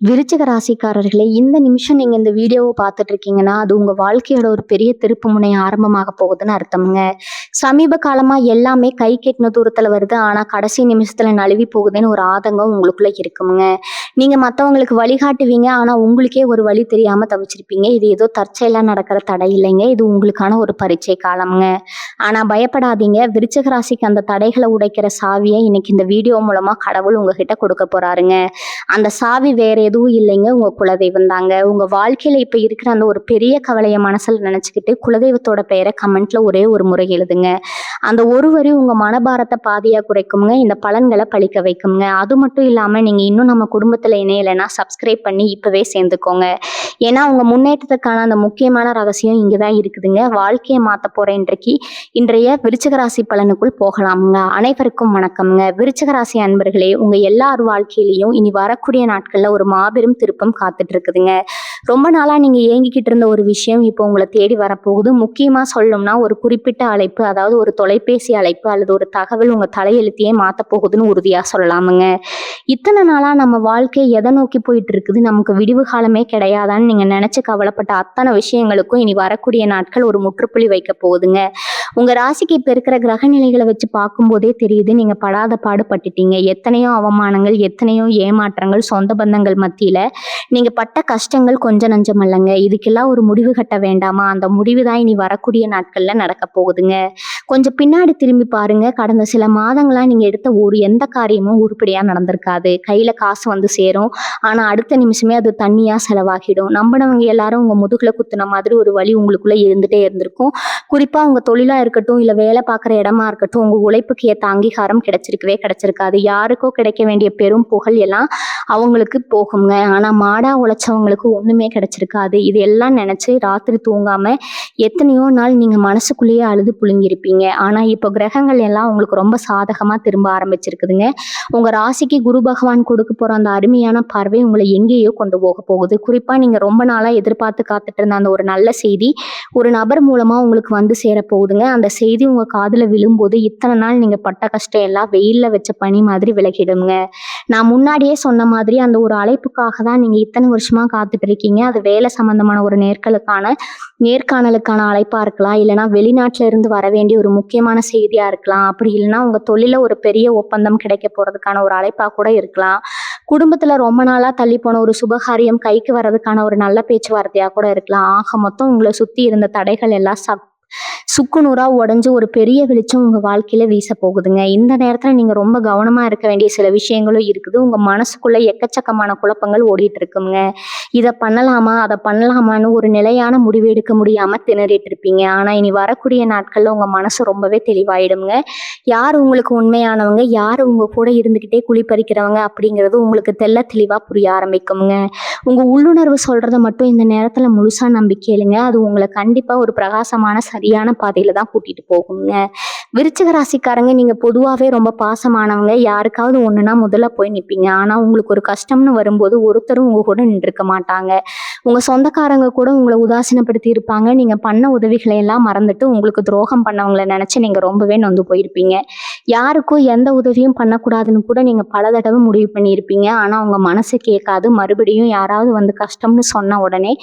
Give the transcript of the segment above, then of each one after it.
விருச்சிக ராசிக்காரர்களே, இந்த நிமிஷம் நீங்க இந்த வீடியோவை பார்த்துட்டு இருக்கீங்கன்னா, அது உங்க வாழ்க்கையோட ஒரு பெரிய திருப்பு முனை ஆரம்பமாக போகுதுன்னு அர்த்தம்ங்க. சமீப காலமா எல்லாமே கை கெட்டின தூரத்துல வருது. ஆனா கடைசி நிமிஷத்துல நழுவி போகுதுன்னு ஒரு ஆதங்கம் உங்களுக்குள்ள இருக்குங்க. நீங்க மத்தவங்களுக்கு வழிகாட்டுவீங்க. ஆனா உங்களுக்கே ஒரு வழி தெரியாம தவிச்சிருப்பீங்க. இது ஏதோ தற்செயலா நடக்கிற தடை இல்லைங்க. இது உங்களுக்கான ஒரு பரீட்சை காலம்ங்க. ஆனா பயப்படாதீங்க. விருச்சிக ராசிக்கு அந்த தடைகளை உடைக்கிற சாவியை இன்னைக்கு இந்த வீடியோ மூலமா கடவுள் உங்ககிட்ட கொடுக்க போறாருங்க. அந்த சாவி வேற எதுவும் இல்லைங்க, உங்க குலதெய்வம் தாங்க. உங்க வாழ்க்கையில இப்ப இருக்கிற அந்த ஒரு பெரிய கவலைய மனசுல நினைச்சுக்கிட்டு குலதெய்வத்தோட பெயரை கமெண்ட்ல ஒரே ஒரு முறை எழுதுங்க. அந்த ஒரு வரி உங்க மனபாரத்தை பாதியா குறைக்குங்க, இந்த பலன்களை பழிக்க வைக்குங்க. அது மட்டும் இல்லாம நீங்க இன்னும் நம்ம குடும்பத்துல இணையலைன்னா சப்ஸ்கிரைப் பண்ணி இப்பவே சேர்ந்துக்கோங்க. ஏன்னா உங்க முன்னேற்றத்துக்கான அந்த முக்கியமான ரகசியம் இங்கதான் இருக்குதுங்க. வாழ்க்கையை மாத்த போற இன்றைய விருச்சிக ராசி பலனுக்குள் போகலாமுங்க. அனைவருக்கும் வணக்கம்ங்க. விருச்சிக ராசி அன்பர்களே, உங்க எல்லார் வாழ்க்கையிலையும் இனி வரக்கூடிய நாட்கள்ல ஒரு மாபெரும் திருப்பம் காத்துட்டு இருக்குதுங்க. ரொம்ப நாளா நீங்க ஏங்கிக்கிட்டு இருந்த ஒரு விஷயம் இப்போ உங்களை தேடி வரப்போகுது. முக்கியமா சொல்லணும்னா ஒரு குறிப்பிட்ட அழைப்பு, அதாவது ஒரு தொலைபேசி அழைப்பு அல்லது ஒரு தகவல் உங்க தலையெழுத்தையே மாத்த போகுதுன்னு உறுதியா சொல்லலாமுங்க. இத்தனை நாளா நம்ம வாழ்க்கை எதை நோக்கி போயிட்டு இருக்குது, நமக்கு விடிவு காலமே கிடையாதான்னு நீங்க நினைச்சு கவலைப்பட்ட அத்தனை விஷயங்களுக்கும் இனி வரக்கூடிய நாட்கள் ஒரு முற்றுப்புள்ளி வைக்க போகுதுங்க. உங்க ராசிக்கு இப்ப இருக்கிற கிரக நிலைகளை வச்சு பார்க்கும்போதே தெரியுது, நீங்க படாத பாடுபட்டுட்டீங்க. எத்தனையோ அவமானங்கள், எத்தனையோ ஏமாற்றங்கள், சொந்த பந்தங்கள் மத்தியில நீங்க பட்ட கஷ்டங்கள் கொஞ்சம் நஞ்சம் அல்லங்க. இதுக்கெல்லாம் ஒரு முடிவு கட்ட வேண்டாமா? அந்த முடிவு தான் இனி வரக்கூடிய நாட்கள்ல நடக்க போகுதுங்க. கொஞ்சம் பின்னாடி திரும்பி பாருங்க. கடந்த சில மாதங்களா நீங்க எடுத்த எந்த காரியமும் உருப்படியா நடந்திருக்காது. கையில காசு வந்து சேரும், ஆனா அடுத்த நிமிஷமே அது தண்ணியா செலவாகிடும். நம்பினவங்க எல்லாரும் உங்க முதுகுல குத்துன மாதிரி ஒரு வலி உங்களுக்குள்ள இருந்துட்டே இருந்திருக்கும். குறிப்பா உங்க தொழிலா இருக்கட்டும், இல்ல வேலை பார்க்குற இடமா இருக்கட்டும், உங்க உழைப்புக்கு ஏற்ற அங்கீகாரம் கிடைச்சிருக்காது. யாருக்கோ கிடைக்க வேண்டிய பெரும் புகழ் எல்லாம் அவங்களுக்கு போகுங்க. ஆனா மாடா உழைச்சவங்களுக்கு ஒண்ணுமே கிடைச்சிருக்காது. இது எல்லாம் நினைச்சு ராத்திரி தூங்காம எத்தனையோ நாள் நீங்க மனசுக்குள்ளேயே அழுது புழுங்கிருப்பீங்க. ஆனா இப்போ கிரகங்கள் எல்லாம் உங்களுக்கு ரொம்ப சாதகமா திரும்ப ஆரம்பிச்சிருக்குதுங்க. உங்க ராசிக்கு குரு பகவான் கொடுக்க போற அந்த அருமையான பார்வை உங்களை எங்கேயோ கொண்டு போக போகுது. குறிப்பா நீங்க ரொம்ப நாளா எதிர்பார்த்து காத்துட்டு இருந்த அந்த ஒரு நல்ல செய்தி ஒரு நபர் மூலமா உங்களுக்கு வந்து சேர போகுதுங்க. அந்த செய்தி உங்க காதுல விழும்போது இத்தனை நாள் நீங்க பட்ட கஷ்டம் எல்லாம் வெயில்ல வச்ச பனி மாதிரி விலகிடுங்க. நான் முன்னாடியே சொன்ன மாதிரி அந்த ஒரு அழைப்புக்காக தான் நீங்க இத்தனை வருஷமா காத்துட்டு இருக்கீங்க. அது வேலை சம்பந்தமான ஒரு நேர்காணலுக்கான அழைப்பா இருக்கலாம், இல்லைன்னா வெளிநாட்டுல இருந்து வர வேண்டிய ஒரு முக்கியமான செய்தியா இருக்கலாம், அப்படி இல்லைன்னா உங்க தொழில ஒரு பெரிய ஒப்பந்தம் கிடைக்க போறதுக்கான ஒரு அழைப்பா கூட இருக்கலாம். குடும்பத்துல ரொம்ப நாளா தள்ளி போன ஒரு சுபகாரியம் கைக்கு வர்றதுக்கான ஒரு நல்ல பேச்சுவார்த்தையா கூட இருக்கலாம். ஆக மொத்தம் உங்களை சுத்தி இருந்த தடைகள் எல்லாம் சுக்குநூறா உடஞ்சு ஒரு பெரிய வெளிச்சம் உங்க வாழ்க்கையில வீச போகுதுங்க. இந்த நேரத்துல நீங்க ரொம்ப கவனமா இருக்க வேண்டிய சில விஷயங்களும் இருக்குது. உங்க மனசுக்குள்ள எக்கச்சக்கமான குழப்பங்கள் ஓடிட்டு இருக்குங்க. இதை பண்ணலாமா, அதை பண்ணலாமான்னு ஒரு நிலையான முடிவு எடுக்க முடியாம திணறிட்டு இருப்பீங்க. ஆனா இனி வரக்கூடிய நாட்கள்ல உங்க மனசு ரொம்பவே தெளிவாயிடுங்க. யார் உங்களுக்கு உண்மையானவங்க, யார் உங்க கூட இருந்துகிட்டே குழிப்பறிக்கிறவங்க அப்படிங்கிறது உங்களுக்கு தெள்ள தெளிவா புரிய ஆரம்பிக்குங்க. உங்க உள்ளுணர்வு சொல்றதை மட்டும் இந்த நேரத்துல முழுசா நம்பிக்கையிலுங்க. அது உங்களை கண்டிப்பா ஒரு பிரகாசமான சரியான பாதையில தான் கூட்டிட்டு போகுங்க. விருச்சிக ராசிக்காரங்க, நீங்க பொதுவாவே ரொம்ப பாசமானவங்க. யாருக்காவது ஒண்ணுனா முதல்ல போய் நிப்பீங்க. ஆனா உங்களுக்கு ஒரு கஷ்டம்னு வரும்போது ஒருத்தரும் உங்க கூட நின்றுக்க மாட்டாங்க. உங்க சொந்தக்காரங்க கூட உங்களை உதாசீனப்படுத்தி இருப்பாங்க. நீங்க பண்ண உதவிகளை எல்லாம் மறந்துட்டு உங்களுக்கு துரோகம் பண்ணவங்களை நினைச்சு நீங்க ரொம்பவே நொந்து போயிருப்பீங்க. யாருக்கும் எந்த உதவியும் பண்ணக்கூடாதுன்னு கூட நீங்க பல தடவை முடிவு பண்ணியிருப்பீங்க. ஆனா உங்க மனசு கேட்காது. மறுபடியும் யாராவது வந்து கஷ்டம்னு சொன்ன உடனே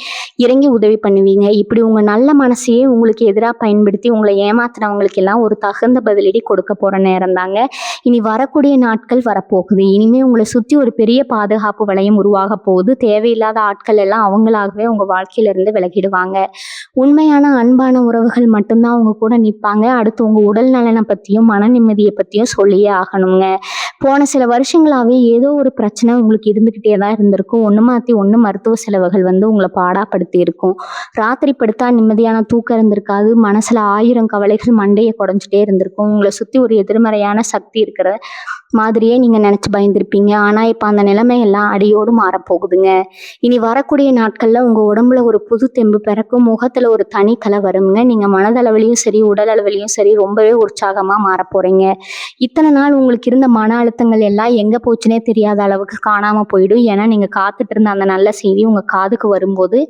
இறங்கி உதவி பண்ணுவீங்க. இப்படி உங்க நல்ல மனசையே உங்களுக்கு எதிராக பயன்படுத்தி உங்களை ஏமாத்துறவங்களுக்கு எல்லாம் ஒரு தகுந்த பதிலடி கொடுக்க போற நேரம் தாங்க இனி வரக்கூடிய நாட்கள் வரப்போகுது. இனிமே உங்களை சுத்தி ஒரு பெரிய பாதுகாப்பு வளையம் உருவாக போகுது. தேவையில்லாத ஆட்கள் எல்லாம் அவங்களாகவே உங்க வாழ்க்கையில இருந்து விலகிடுவாங்க. உண்மையான அன்பான உறவுகள் மட்டும்தான் உங்க கூட நிற்பாங்க. அடுத்து உங்க உடல் நலனை பத்தியும் மன நிம்மதியை பத்தியும் சொல்லியே ஆகணுங்க. போன சில வருஷங்களாவே ஏதோ ஒரு பிரச்சனை உங்களுக்கு இருந்துகிட்டே தான் இருந்திருக்கும். ஒண்ணு மாத்தி ஒண்ணு மருத்துவ செலவுகள் வந்து உங்களை பாடாப்படுத்தி இருக்கும். ராத்திரி படுத்தா நிம்மதியான தூக்கம் இருந்திருக்காது. மனசுல 1000 கவலைகள் மண்டையை குடைஞ்சிட்டே இருந்திருக்கும். உங்களை சுத்தி ஒரு எதிர்மறையான சக்தி இருக்கிற மாதிரியே நீங்க நினைச்சு பயந்துருப்பீங்க. ஆனா இப்ப அந்த நிலைமை எல்லாம் அடியோடு மாறப்போகுதுங்க. இனி வரக்கூடிய நாட்கள்ல உங்க உடம்புல ஒரு புது தெம்பு பிறக்கும். முகத்துல ஒரு தனி கலை வருங்க. நீங்க மனதளவிலையும் சரி உடல் அளவிலையும் சரி ரொம்பவே உற்சாகமா மாற போறீங்க. இத்தனை நாள் உங்களுக்கு இருந்த மன அழுத்தங்கள் எல்லாம் எங்க போச்சுன்னே தெரியாத அளவுக்கு காணாம போயிடும். ஏன்னா நீங்க காத்துட்டு இருந்த அந்த நல்ல செய்தி உங்க காதுக்கு வரும்போது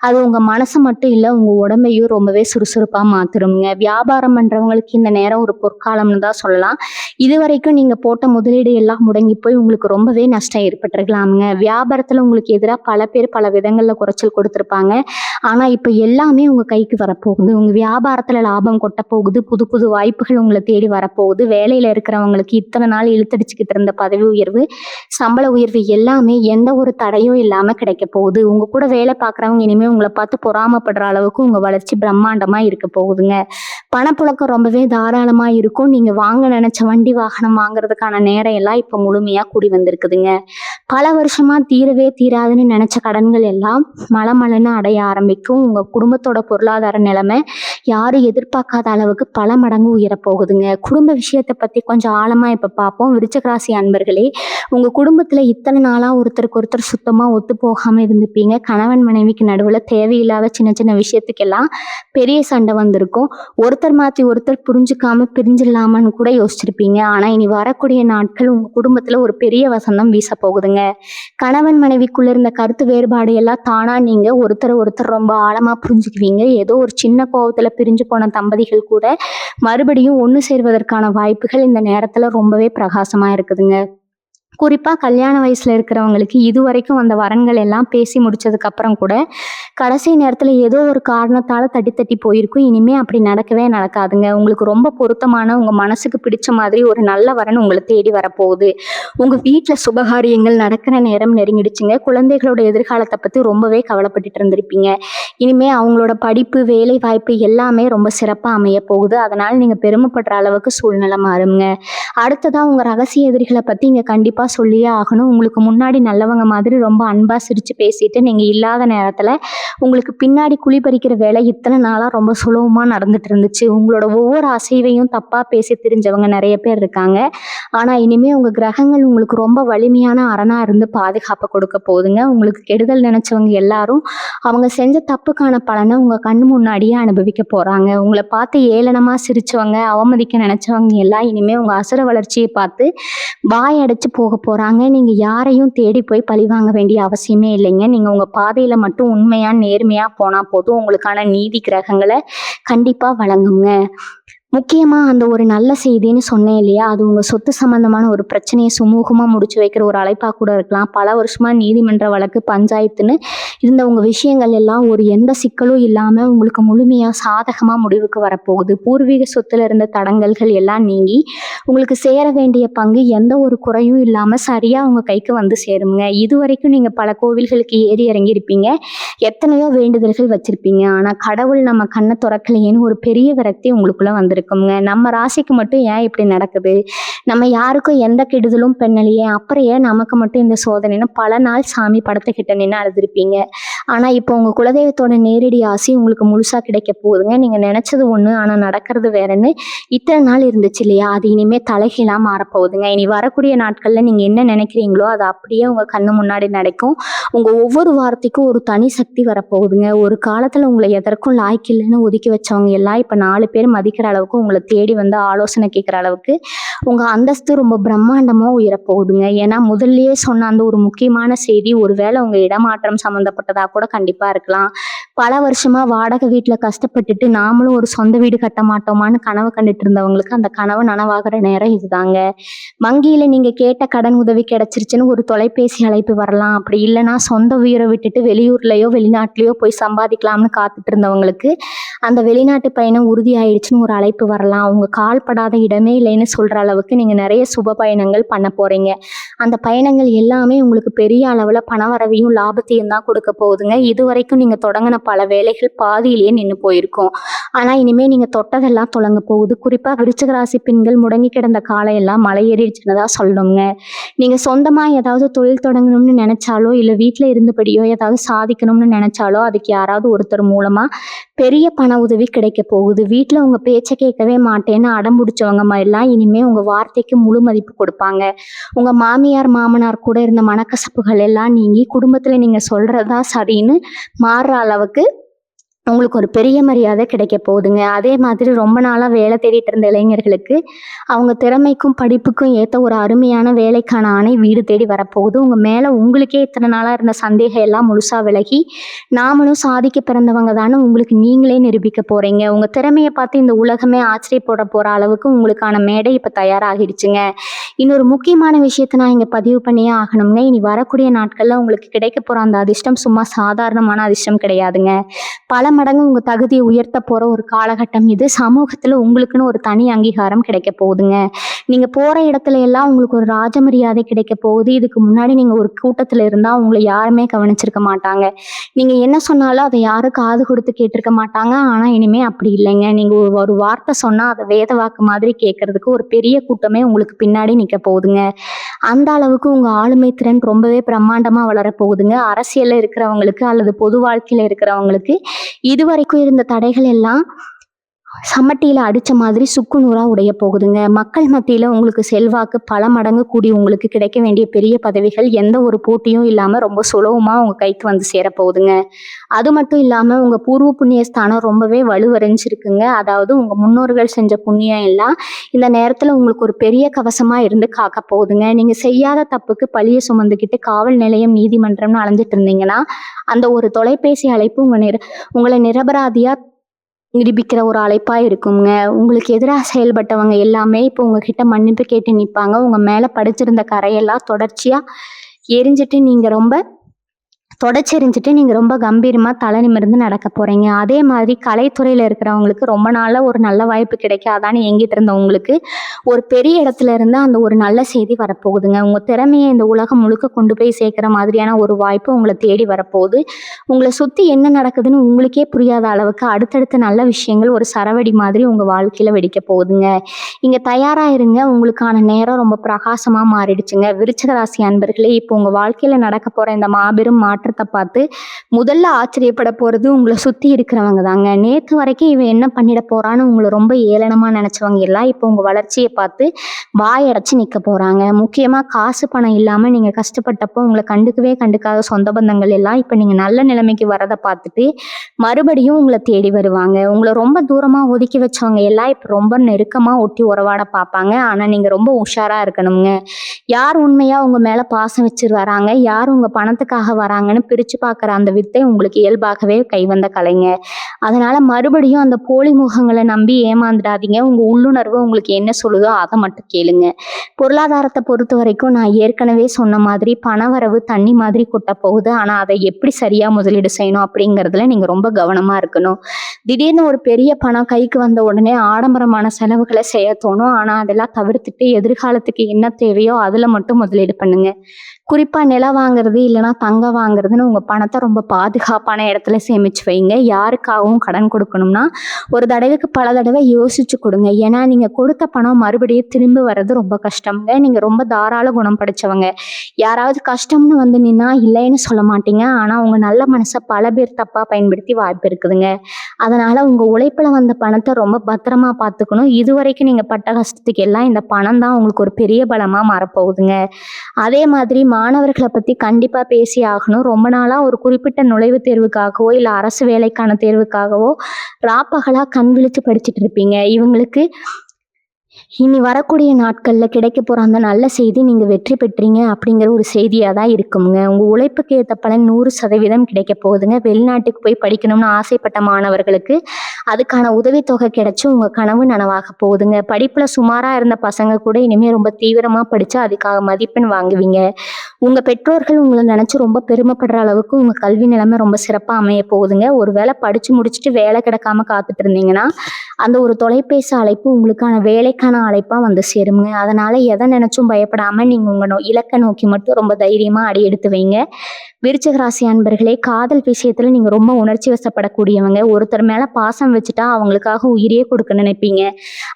அது உங்க மனசு மட்டும் இல்ல, உங்க உடம்பையும் ரொம்பவே சுறுசுறுப்பா மாத்திருங்க. வியாபாரம் பண்றவங்களுக்கு இந்த நேரம் நேரம் ஒரு பொற்காலம்னு தான் சொல்லலாம். இதுவரைக்கும் நீங்க போட்ட முதலீடு எல்லாம் முடங்கி போய் உங்களுக்கு ரொம்பவே நஷ்டம் ஏற்பட்டிருக்கலாமுங்க. வியாபாரத்துல உங்களுக்கு எதிரா பல பேர் பல விதங்கள்ல குறைச்சல் கொடுத்திருப்பாங்க. ஆனா இப்ப எல்லாமே உங்க கைக்கு வரப்போகுது. உங்க வியாபாரத்துல லாபம் கொட்ட போகுது. புது புது வாய்ப்புகள் உங்களை தேடி வரப்போகுது. வேலையில இருக்கிறவங்களுக்கு இத்தனை நாள் இழுத்தடிச்சுக்கிட்டு இருந்த பதவி உயர்வு, சம்பள உயர்வு எல்லாமே எந்த ஒரு தடையும் இல்லாம கிடைக்க போகுது. உங்க கூட வேலை பார்க்குறவங்க இனிமே உங்களை பார்த்து பொறாமைப்படுற அளவுக்கு உங்க வளர்ச்சி பிரம்மாண்டமா இருக்க போகுதுங்க. பணப்புழக்கம் ரொம்பவே தாராளமா இருக்கும். நீங்க வாங்க நினைச்ச வண்டி வாகனம் வாங்குறதுக்கான நேரம் எல்லாம் இப்ப முழுமையா கூடி வந்திருக்குதுங்க. பல வருஷமா தீரவே தீராதுன்னு நினைச்ச கடன்கள் எல்லாம் மலமலன்னு அடைய ஆரம்பிக்கும். உங்க குடும்பத்தோட பொருளாதார நிலைமை யாரும் எதிர்பார்க்காத அளவுக்கு பல மடங்கு உயரப்போகுதுங்க. குடும்ப விஷயத்தை பத்தி கொஞ்சம் ஆழமா இப்ப பார்ப்போம். விருச்சிக ராசி அன்பர்களே, உங்க குடும்பத்துல இத்தனை நாளா ஒருத்தருக்கு ஒருத்தர் சுத்தமா ஒத்து போகாம இருந்திருப்பீங்க. கணவன் மனைவிக்கு நடுவுல தேவையில்லாத சின்ன சின்ன விஷயத்துக்கெல்லாம் பெரிய சண்டை வந்திருக்கும். ஒருத்தர் மாத்தி ஒருத்தர் புரிஞ்சுக்காம பிரிஞ்சிடலாமான்னு கூட யோசிச்சிருப்பீங்க. ஆனா இனி வரக்கூடிய நாட்கள் உங்க குடும்பத்துல ஒரு பெரிய வசந்தம் வீச போகுதுங்க. கணவன் மனைவிக்குள்ள இருந்த கருத்து வேறுபாடு எல்லாம் தானா நீங்க ஒருத்தர் ரொம்ப ஆழமா புரிஞ்சுக்குவீங்க. ஏதோ ஒரு சின்ன கோவத்துல பிரிஞ்சு போன தம்பதிகள் கூட மறுபடியும் ஒண்ணு சேர்வதற்கான வாய்ப்புகள் இந்த நேரத்துல ரொம்பவே பிரகாசமா இருக்குதுங்க. குறிப்பா கல்யாண வயசுல இருக்கிறவங்களுக்கு இதுவரைக்கும் வந்த வரன்கள் எல்லாம் பேசி முடிச்சதுக்கு அப்புறம் கூட கடைசி நேரத்துல ஏதோ ஒரு காரணத்தால தட்டி தட்டி போயிருக்கும். இனிமே அப்படி நடக்கவே நடக்காதுங்க. உங்களுக்கு ரொம்ப பொருத்தமான உங்க மனசுக்கு பிடிச்ச மாதிரி ஒரு நல்ல வரன் உங்களை தேடி வரப்போகுது. உங்க வீட்டுல சுபகாரியங்கள் நடக்கிற நேரம் நெருங்கிடுச்சுங்க. குழந்தைகளோட எதிர்காலத்தை பத்தி ரொம்பவே கவலைப்பட்டுட்டு இருந்திருப்பீங்க. இனிமே அவங்களோட படிப்பு, வேலை வாய்ப்பு எல்லாமே ரொம்ப சிறப்பா அமைய போகுது. அதனால நீங்க பெருமைப்படுற அளவுக்கு சூழ்நிலை மாறுங்க. அடுத்ததா உங்க ரகசிய எதிரிகளை பத்தி இங்க கண்டிப்பா சொல்லியே ஆகணும். உங்களுக்கு முன்னாடி நல்லவங்க மாதிரி ரொம்ப அன்பா சிரிச்சு பேசிட்டு நீங்க இல்லாத நேரத்துல உங்களுக்கு பின்னாடி குழி பறிக்கிற வேலை இத்தனை நாளா ரொம்ப சுலபமா நடந்துட்டு இருந்துச்சு. உங்களோட ஒவ்வொரு அசைவையும் தப்பா பேசி தெரிஞ்சவங்க நிறைய பேர் இருக்காங்க. ஆனா இனிமே உங்க கிரகங்கள் உங்களுக்கு ரொம்ப வலிமையான அரணா இருந்து பாதுகாப்பு கொடுக்க போகுதுங்க. உங்களுக்கு கெடுதல் நினைச்சவங்க எல்லாரும் அவங்க செஞ்ச தப்புக்கான பலனை உங்க கண்ணு முன்னாடியே அனுபவிக்க போறாங்க. உங்களை பார்த்து ஏளனமா சிரிச்சவங்க, அவமதிக்க நினைச்சவங்க எல்லாம் இனிமே உங்க அசுர வளர்ச்சியை பார்த்து வாய் அடைச்சு போக போறாங்க. நீங்க யாரையும் தேடி போய் பழி வாங்க வேண்டிய அவசியமே இல்லைங்க. நீங்க உங்க பாதையில மட்டும் உண்மையா நேர்மையா போனா போதும். உங்களுக்கான நீதி கிரகங்களை கண்டிப்பா வழங்குங்க. முக்கியமா அந்த ஒரு நல்ல செய்தின்னு சொன்னேன் இல்லையா, அது உங்க சொத்து சம்பந்தமான ஒரு பிரச்சனையை சுமூகமா முடிச்சு வைக்கிற ஒரு அழைப்பா கூட இருக்கலாம். பல வருஷமா நீதிமன்ற வழக்கு, பஞ்சாயத்துன்னு இருந்த உங்க விஷயங்கள் எல்லாம் ஒரு எந்த சிக்கலும் இல்லாம உங்களுக்கு முழுமையா சாதகமா முடிவுக்கு வரப்போகுது. பூர்வீக சொத்துல இருந்த தடங்கல்கள் எல்லாம் நீங்கி உங்களுக்கு சேர வேண்டிய பங்கு எந்த ஒரு குறையும் இல்லாம சரியா உங்க கைக்கு வந்து சேருங்க. இது வரைக்கும் நீங்க பல கோவில்களுக்கு ஏறி இறங்கி இருப்பீங்க. எத்தனையோ வேண்டுதல்கள் வச்சிருப்பீங்க. ஆனா கடவுள் நம்ம கண்ணை திறக்கலையேன்னு ஒரு பெரிய விரக்தி உங்களுக்குள்ள வந்திருக்குங்க. நம்ம ராசிக்கு மட்டும் ஏன் இப்படி நடக்குது, நம்ம யாருக்கும் எந்த கெடுதலும் பண்ணலையே, அப்புறம் ஏன் நமக்கு மட்டும் இந்த சோதனைன்னு பல நாள் சாமி படத்துக்கிட்ட நின்று அழுதுருப்பீங்க. ஆனா இப்போ உங்க குலதெய்வத்தோட நேரடி ஆசை உங்களுக்கு முழுசா கிடைக்க போகுதுங்க. நீங்க நினைச்சது ஒண்ணு ஆனா நடக்கிறது வேறன்னு இத்தனை நாள் இருந்துச்சு இல்லையா, அது இனிமே தலைகீழா மாறப்போகுதுங்க. இனி வரக்கூடிய நாட்கள்ல நீங்க என்ன நினைக்கிறீங்களோ அது அப்படியே உங்க கண்ணு முன்னாடி நடக்கும். உங்க ஒவ்வொரு வார்த்தைக்கும் ஒரு தனி சக்தி வரப்போகுதுங்க. ஒரு காலத்துல உங்களை எதற்கும் லாய்க்கு இல்லைன்னு ஒதுக்கி வச்சவங்க எல்லாம் இப்ப 4 பேர் மதிக்கிற அளவுக்கு உங்களை தேடி வந்து ஆலோசனை கேட்கிற அளவுக்கு உங்க அந்தஸ்து ரொம்ப பிரம்மாண்டமா உயரப்போகுதுங்க. ஏன்னா முதல்லயே சொன்ன அந்த ஒரு முக்கியமான செய்தி ஒருவேளை உங்க இடமாற்றம் சம்மந்தப்பட்டதா கூட கண்டிப்பா இருக்கலாம். பல வருஷமா வாடகை வீட்டுல கஷ்டப்பட்டுட்டு நாமளும் ஒரு சொந்த வீடு கட்ட மாட்டோமான்னு கனவு கண்டுட்டு இருந்தவங்களுக்கு அந்த கனவு நனவாகிற நேரம் இதுதாங்க. வங்கியில நீங்க கேட்ட கடன் உதவி கிடைச்சிருச்சுன்னு ஒரு தொலைபேசி அழைப்பு வரலாம். அப்படி இல்லைன்னா சொந்த உயிரை விட்டுட்டு வெளியூர்லயோ வெளிநாட்டுலயோ போய் சம்பாதிக்கலாம்னு காத்துட்டு இருந்தவங்களுக்கு அந்த வெளிநாட்டு பயணம் உறுதி ஆயிடுச்சுன்னு ஒரு அழைப்பு வரலாம். உங்க கால் படாத இடமே இல்லைன்னு சொல்ற அளவுக்கு நீங்க நிறைய சுப பயணங்கள் பண்ண போறீங்க. அந்த பயணங்கள் எல்லாமே உங்களுக்கு பெரிய அளவுல பணவரவையும் லாபத்தையும் தான் கொடுக்க போகுதுங்க. இது வரைக்கும் நீங்க தொடங்கின பல வேலைகள் பாதியிலேயே நின்று போயிருக்கும். ஆனா இனிமே நீங்க தொட்டதெல்லாம் தொடங்க போகுது. குறிப்பா விருச்சிக ராசி பெண்கள் முடங்கி கிடந்த காலம் எல்லாம் மலை ஏறிடுச்சுன்னு தான் சொல்லணுங்க. நீங்க சொந்தமா ஏதாவது தொழில் தொடங்கணும்னு நினைச்சாலோ இல்ல வீட்டுல இருந்தபடியோ ஏதாவது சாதிக்கணும்னு நினைச்சாலோ அதுக்கு யாராவது ஒருத்தர் மூலமா பெரிய பண உதவி கிடைக்க போகுது. வீட்டுல உங்க பேச்சை கேட்கவே மாட்டேன்னு அடம் பிடிச்சவங்க எல்லாம் இனிமே உங்க வார்த்தைக்கு முழு மதிப்பு கொடுப்பாங்க. உங்க மாமியார் மாமனார் கூட இருந்த மனக்கசப்புகள் எல்லாம் நீங்கி குடும்பத்துல நீங்க சொல்றதா சரின்னு மாறுற அளவுக்கு உங்களுக்கு ஒரு பெரிய மரியாதை கிடைக்க போகுதுங்க. அதே மாதிரி ரொம்ப நாளா வேலை தேடிட்டு இருந்த இளைஞர்களுக்கு, அவங்க திறமைக்கும், படிப்புக்கும் ஏத்த ஒரு அருமையான வேலைக்கான ஆணை வீடு தேடி வரப்போகுது. உங்க மேல உங்களுக்கே இத்தன நாளா இருந்த சந்தேகம் எல்லாம் முழுசா விலகி, நாமளும் சாதிக்க பிறந்தவங்க தான்னு உங்களுக்கு நீங்களே நிரூபிக்க போறீங்க. உங்க திறமைய பார்த்து இந்த உலகமே ஆச்சரியப்பட போற அளவுக்கு உங்களுக்கான மேடை இப்ப தயாராகிடுச்சுங்க. இன்னொரு முக்கியமான விஷயத்த நான் இங்க பதிவு பண்ணியே ஆகணும்ங்க. இனி வரக்கூடிய நாட்கள்ல உங்களுக்கு கிடைக்க போற அந்த அதிர்ஷ்டம் சும்மா சாதாரணமான அதிர்ஷ்டம் கிடையாதுங்க. பல மடங்கு உங்க தகுதியை உயர்த்த போற ஒரு காலகட்டம் இது. சமூகத்துல உங்களுக்குன்னு ஒரு தனி அங்கீகாரம் கிடைக்க போகுதுங்க. நீங்க போற இடத்துல எல்லாம் உங்களுக்கு ஒரு ராஜ மரியாதை கிடைக்க போகுது. இதுக்கு முன்னாடி நீங்க ஒரு கூட்டத்துல இருந்தா உங்களை யாருமே கவனிச்சிருக்க மாட்டாங்க. நீங்க என்ன சொன்னாலும் அதை யாரும் காது கொடுத்து கேட்டிருக்க மாட்டாங்க. ஆனா இனிமே அப்படி இல்லைங்க. நீங்க ஒரு வார்த்தை சொன்னா அதை வேத வாக்கு மாதிரி கேட்கறதுக்கு ஒரு பெரிய கூட்டமே உங்களுக்கு பின்னாடி நிக்க போகுதுங்க. அந்த அளவுக்கு உங்க ஆளுமை திறன் ரொம்பவே பிரம்மாண்டமா வளர போகுதுங்க. அரசியல்ல இருக்கிறவங்களுக்கு அல்லது பொது வாழ்க்கையில இருக்கிறவங்களுக்கு இதுவரைக்கும் இருந்த தடைகள் எல்லாம் சமட்டியில அடிச்ச மாதிரி சுக்கு நூறா உடைய போகுதுங்க. மக்கள் மத்தியில உங்களுக்கு செல்வாக்கு பல மடங்கு கூடி உங்களுக்கு கிடைக்க வேண்டிய பெரிய பதவிகள் எந்த ஒரு போட்டியும் இல்லாம ரொம்ப சுலபமா உங்க கைக்கு வந்து சேரப்போகுதுங்க. அது மட்டும் இல்லாம உங்க பூர்வ புண்ணிய ஸ்தானம் ரொம்பவே வலுவடைஞ்சிருக்குங்க. அதாவது உங்க முன்னோர்கள் செஞ்ச புண்ணியம் எல்லாம் இந்த நேரத்துல உங்களுக்கு ஒரு பெரிய கவசமா இருந்து காக்க போகுதுங்க. நீங்க செய்யாத தப்புக்கு பழிய சுமந்துக்கிட்டு காவல் நிலையம், நீதிமன்றம்னு அலைஞ்சிட்டு இருந்தீங்கன்னா, அந்த ஒரு தொலைபேசி அழைப்பு உங்களை நிரபராதியா நிரூபிக்கிற ஒரு அழைப்பா இருக்குங்க. உங்களுக்கு எதிராக செயல்பட்டவங்க எல்லாமே இப்போ உங்ககிட்ட மன்னிப்பு கேட்டு நிப்பாங்க. உங்க மேல படிச்சிருந்த கரையெல்லாம் எரிஞ்சிட்டு நீங்க ரொம்ப கம்பீரமா தலை நிமிர்ந்து நடக்க போறீங்க. அதே மாதிரி கலைத்துறையில இருக்கிறவங்களுக்கு ரொம்ப நாளா ஒரு நல்ல வாய்ப்பு கிடைக்காதான்னு ஏங்கிட்டு இருந்தவங்களுக்கு ஒரு பெரிய இடத்துல இருந்து அந்த ஒரு நல்ல செய்தி வரப்போகுதுங்க. உங்க திறமையை இந்த உலகம் முழுக்க கொண்டு போய் சேர்க்கிற மாதிரியான ஒரு வாய்ப்பு உங்களை தேடி வரப்போகுது. உங்களை சுத்தி என்ன நடக்குதுன்னு உங்களுக்கே புரியாத அளவுக்கு அடுத்தடுத்த நல்ல விஷயங்கள் ஒரு சரவெடி மாதிரி உங்க வாழ்க்கையில வெடிக்க போகுதுங்க. இங்க தயாரா இருங்க. உங்களுக்கான நேரம் ரொம்ப பிரகாசமா மாறிடுச்சுங்க. விருச்சிக ராசி அன்பர்களே, இப்போ உங்க வாழ்க்கையில நடக்க போற இந்த மாபெரும் மாற்றத்தை பார்த்து முதல்ல ஆச்சரியப்பட போறது உங்களை சுத்தி இருக்கிறவங்க தாங்க. நேத்து வரைக்கும் இவன் என்ன பண்ணிட போறான்னு உங்களை ரொம்ப ஏளனமா நினைச்சவங்க எல்லாம் இப்போ உங்க வளர்ச்சியை பார்த்து வாயடைச்சு நிக்க போறாங்க. முக்கியமா காசு பணம் இல்லாம நீங்க கஷ்டப்பட்டப்போ உங்களை கண்டுக்காத சொந்த பந்தங்கள் எல்லாம் இப்ப நீங்க நல்ல நிலைமைக்கு வரதை பார்த்துட்டு மறுபடியும் உங்களை தேடி வருவாங்க. உங்களை ரொம்ப தூரமா ஒதுக்கி வச்சவங்க எல்லாம் இப்ப ரொம்ப நெருக்கமா ஒட்டி உறவாட பார்ப்பாங்க. ஆனா நீங்க ரொம்ப உஷாரா இருக்கணுங்க. யார் உண்மையா உங்க மேல பாசம் வச்சு வராங்க, யார் உங்க பணத்துக்காக வராங்கன்னு பிரிச்சு பார்க்குற அந்த வித்தை உங்களுக்கு இயல்பாகவே கைவந்த கலைங்க. அதனால மறுபடியும் அந்த போலி முகங்களை நம்பி ஏமாந்துடாதீங்க. உங்க உள்ளுணர்வு உங்களுக்கு என்ன சொல்லுதோ அதை மட்டும் கேளுங்க. பொருளாதாரத்தை பொறுத்த வரைக்கும் நான் ஏற்கனவே சொன்ன மாதிரி பணவரவு தண்ணி மாதிரி கொட்ட போகுது. ஆனா அதை எப்படி சரியா முதலீடு செய்யணும் அப்படிங்கிறதுல நீங்க ரொம்ப கவனமா இருக்கணும். திடீர்னு ஒரு பெரிய பணம் கைக்கு வந்த உடனே ஆடம்பரமான செலவுகளை செய்ய தோணும். ஆனா அதெல்லாம் தவிர்த்துட்டு எதிர்காலத்துக்கு என்ன தேவையோ அதுல மட்டும் முதலீடு பண்ணுங்க. குறிப்பா நிலம் வாங்குறது இல்லைன்னா தங்கம் வாங்குறதுன்னு உங்க பணத்தை ரொம்ப பாதுகாப்பான இடத்துல சேமிச்சு வைங்க. யாருக்காகவும் கடன் கொடுக்கணும்னா ஒரு தடவைக்கு பல தடவை யோசிச்சு கொடுங்க. ஏன்னா நீங்க கொடுத்த பணம் மறுபடியும் திரும்பி வர்றது ரொம்ப கஷ்டம்ங்க. நீங்க ரொம்ப தாராள குணம் படிச்சவங்க. யாராவது கஷ்டம்னு வந்து நின்னா இல்லைன்னு சொல்ல மாட்டீங்க. ஆனா உங்க நல்ல மனசை பல பேர் தப்பா பயன்படுத்தி வாய்ப்பு இருக்குதுங்க. அதனால உங்க உழைப்புல வந்த பணத்தை ரொம்ப பத்திரமா பார்த்துக்கணும். இதுவரைக்கும் நீங்க பட்ட கஷ்டத்துக்கு எல்லாம் இந்த பணம் தான் உங்களுக்கு ஒரு பெரிய பலமா மாறப்போகுதுங்க. அதே மாதிரி மாணவர்களை பத்தி கண்டிப்பா பேசி ஆகணும். ரொம்ப நாளா ஒரு குறிப்பிட்ட நுழைவுத் தேர்வுக்காகவோ இல்ல அரசு வேலைக்கான தேர்வுக்காகவோ ராப்பகலா கண் விழிச்சு படிச்சுட்டு இருப்பீங்க. இவங்களுக்கு இனி வரக்கூடிய நாட்கள்ல கிடைக்க போற அந்த நல்ல செய்தி நீங்க வெற்றி பெற்றீங்க அப்படிங்கிற ஒரு செய்தியா தான் இருக்குங்க. உங்க உழைப்புக்கு ஏற்ற பலன் 100% கிடைக்க போகுதுங்க. வெளிநாட்டுக்கு போய் படிக்கணும்னு ஆசைப்பட்ட மாணவர்களுக்கு அதுக்கான உதவித்தொகை கிடைச்சு உங்க கனவு நனவாக போகுதுங்க. படிப்புல சுமாரா இருந்த பசங்க கூட இனிமே ரொம்ப தீவிரமா படிச்சு அதுக்காக மதிப்பெண் வாங்குவீங்க. உங்க பெற்றோர்கள் உங்களை நினைச்சு ரொம்ப பெருமைப்படுற அளவுக்கு உங்க கல்வி நிலைமை ரொம்ப சிறப்பா அமைய போகுதுங்க. ஒருவேளை படிச்சு முடிச்சுட்டு வேலை கிடைக்காம காத்துட்டு இருந்தீங்கன்னா அந்த ஒரு தொலைபேசி அழைப்பு உங்களுக்கான வேலைக்கான அழைப்பா வந்து சேருங்க. அதனால எதை நினைச்சும் பயப்படாம நீங்க உங்க இலக்கை நோக்கி மட்டும் ரொம்ப தைரியமா அடி எடுத்து வைங்க. விருச்சிக ராசி அன்பர்களே, காதல் விஷயத்துல நீங்க ரொம்ப உணர்ச்சி வசப்படக்கூடியவங்க. ஒருத்தர் மேல பாசம் வச்சுட்டா அவங்களுக்காக உயிரே கொடுக்க நினைப்பீங்க.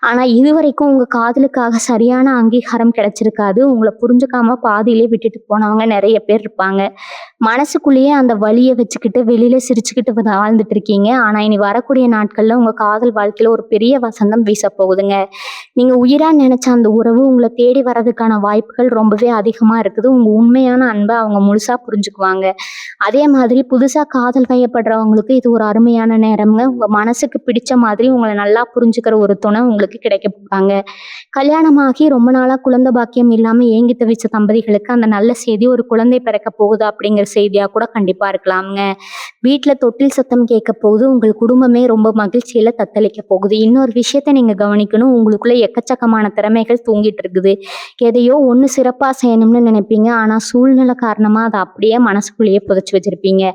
ஆனா இதுவரைக்கும் உங்க காதலுக்காக சரியான அங்கீகாரம் கிடைச்சிருக்காது. உங்களை புரிஞ்சுக்காம பாதியிலே விட்டுட்டு போனவங்க நிறைய பேர் இருப்பாங்க. மனசுக்குள்ளேயே அந்த வலியை வச்சுக்கிட்டு வெளியில சிரிச்சுக்கிட்டு வாழ்ந்துட்டு இருக்கீங்க. ஆனா இனி வரக்கூடிய நாட்கள்ல உங்க காதல் வாழ்க்கையில ஒரு பெரிய வசந்தம் வீச போகுதுங்க. நீங்க உயிரா நினைச்ச அந்த உறவு உங்கள தேடி வர்றதுக்கான வாய்ப்புகள் ரொம்பவே அதிகமா இருக்குது. உங்க உண்மையான அன்ப அவங்க முழுசா புரிஞ்சுக்குவாங்க. அதே மாதிரி புதுசா காதல் வயப்படுறவங்களுக்கு இது ஒரு அருமையான நேரம்ங்க. உங்க மனசுக்கு பிடிச்ச மாதிரி உங்கள நல்லா புரிஞ்சுக்கிற ஒரு துணை உங்களுக்கு கிடைக்க போறாங்க. கல்யாணமாகி ரொம்ப நாளா குழந்தை பாக்கியம் இல்லாம ஏங்கி தவிச்ச தம்பதிகளுக்கு அந்த நல்ல செய்தி ஒரு குழந்தை பிறக்க போகுது அப்படிங்கிற செய்தியா கூட கண்டிப்பா இருக்கலாம்ங்க. வீட்ல தொட்டில் சத்தம் கேட்க போகுது. உங்கள் குடும்பமே ரொம்ப மகிழ்ச்சியில தத்தளிக்க போகுது. இன்னொரு விஷயத்த நீங்க கவனிக்கணும். உங்களுக்குள்ள எக்கச்சக்கமான திறமைகள் தூங்கிட்டு இருக்குது. எதையோ ஒண்ணு சிறப்பா செய்யணும்னு நினைப்பீங்க. ஆனா சூழ்நிலை காரணமா அத அப்படியே மனசுக்குள்ளேயே புதைச்சு வச்சிருப்பீங்க.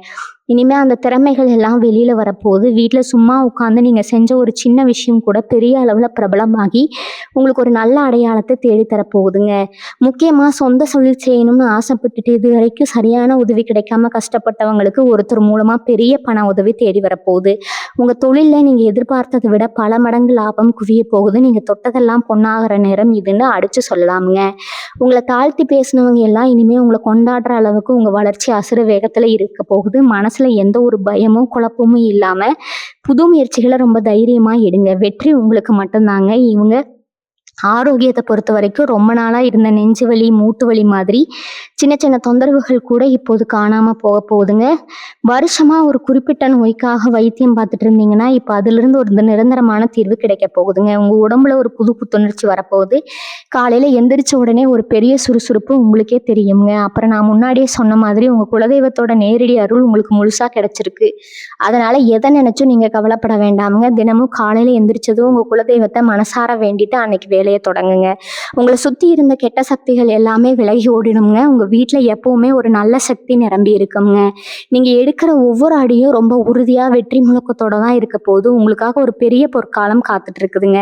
இனிமே அந்த திறமைகள் எல்லாம் வெளியில வரப்போகுது. வீட்ல சும்மா உட்காந்து நீங்க செஞ்ச ஒரு சின்ன விஷயம் கூட பெரிய அளவுல பிரபலமாகி உங்களுக்கு ஒரு நல்ல அடையாளத்தை தேடி தரப்போகுதுங்க. முக்கியமா சொந்த தொழில் செய்யணும்னு ஆசைப்பட்டுட்டு இது வரைக்கும் சரியான உதவி கிடைக்காம கஷ்டப்பட்டவங்களுக்கு ஒருத்தர் மூலமா பெரிய பண உதவி தேடி வரப்போகுது. உங்க தொழில்ல நீங்க எதிர்பார்த்ததை விட பல மடங்கு லாபம் குவிய போகுது. நீங்க தொட்டதெல்லாம் பொன்னாகிற நேரம் இதுன்னு அடிச்சு சொல்லலாமுங்க. உங்களை தாழ்த்தி பேசினவங்க எல்லாம் இனிமே உங்களை கொண்டாடுற அளவுக்கு உங்க வளர்ச்சி அசுர வேகத்துல இருக்க போகுது. மனசுல எந்த ஒரு பயமும் குழப்பமும் இல்லாம புது முயற்சிகளை ரொம்ப தைரியமா எடுங்க. வெற்றி உங்களுக்கு மட்டும்தாங்க. இவங்க ஆரோக்கியத்தை பொறுத்த வரைக்கும் ரொம்ப நாளா இருந்த நெஞ்சு வலி, மூட்டு வலி மாதிரி சின்ன சின்ன தொந்தரவுகள் கூட இப்போது காணாம போக போகுதுங்க. வருஷமா ஒரு குறிப்பிட்ட நோய்க்காக வைத்தியம் பார்த்துட்டு இருந்தீங்கன்னா இப்போ அதிலிருந்து ஒரு நிரந்தரமான தீர்வு கிடைக்க போகுதுங்க. உங்க உடம்புல ஒரு புது புத்துணர்ச்சி வரப்போகுது. காலையில எந்திரிச்ச உடனே ஒரு பெரிய சுறுசுறுப்பு உங்களுக்கே தெரியுங்க. அப்புறம் நான் முன்னாடியே சொன்ன மாதிரி உங்க குலதெய்வத்தோட நேரடி அருள் உங்களுக்கு முழுசா கிடைச்சிருக்கு. அதனால எதை நினைச்சும் நீங்க கவலைப்பட வேண்டாமுங்க. தினமும் காலையில எந்திரிச்சதும் உங்க குலதெய்வத்தை மனசார வேண்டிட்டு அன்னைக்கு வேலையை தொடங்குங்க. உங்களை சுத்தி இருந்த கெட்ட சக்திகள் எல்லாமே விலகி ஓடிடுங்க. உங்க வீட்டுல எப்பவுமே ஒரு நல்ல சக்தி நிரம்பி இருக்குங்க. நீங்க எடுக்கிற ஒவ்வொரு அடியும் ரொம்ப உறுதியா வெற்றி முழக்கத்தோட தான் இருக்க போது. உங்களுக்காக ஒரு பெரிய பொற்காலம் காத்துட்டு இருக்குதுங்க.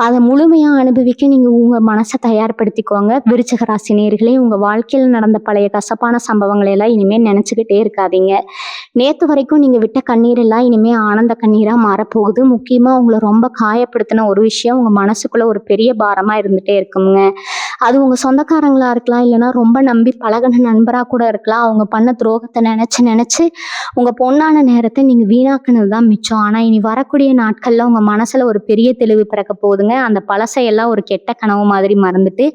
அதை முழுமையா அனுபவிக்க நீங்க உங்க மனசை தயார்படுத்திக்கோங்க. விருச்சிக ராசி நேயர்களே, உங்க வாழ்க்கையில் நடந்த பழைய கசப்பான சம்பவங்களை எல்லாம் இனிமே நினைச்சுக்கிட்டே இருக்காதீங்க. நேத்து வரைக்கும் நீங்க விட்ட கண்ணீர் எல்லாம் இனிமே ஆனந்த கண்ணீரா மாறப்போகுது. முக்கியமா உங்களை ரொம்ப காயப்படுத்தின ஒரு விஷயம் உங்க மனசுக்குள்ள ஒரு பெரிய பாரமா இருந்துட்டே இருக்குங்க. அது உங்க சொந்தக்காரங்களா இருக்கலாம், இல்லைன்னா ரொம்ப நம்பி பழகின நண்பரா கூட இருக்கலாம். அவங்க பண்ண துரோகத்தை நினைச்சு நினைச்சு உங்க பொன்னான நேரத்தை நீங்க வீணாக்குனது தான் மிச்சம். ஆனா இனி வரக்கூடிய நாட்கள்ல உங்க மனசுல ஒரு பெரிய தெளிவு பிறக்க போகுதுங்க. அந்த பழசையெல்லாம் ஒரு கெட்ட கனவு மாதிரி மறந்துட்டு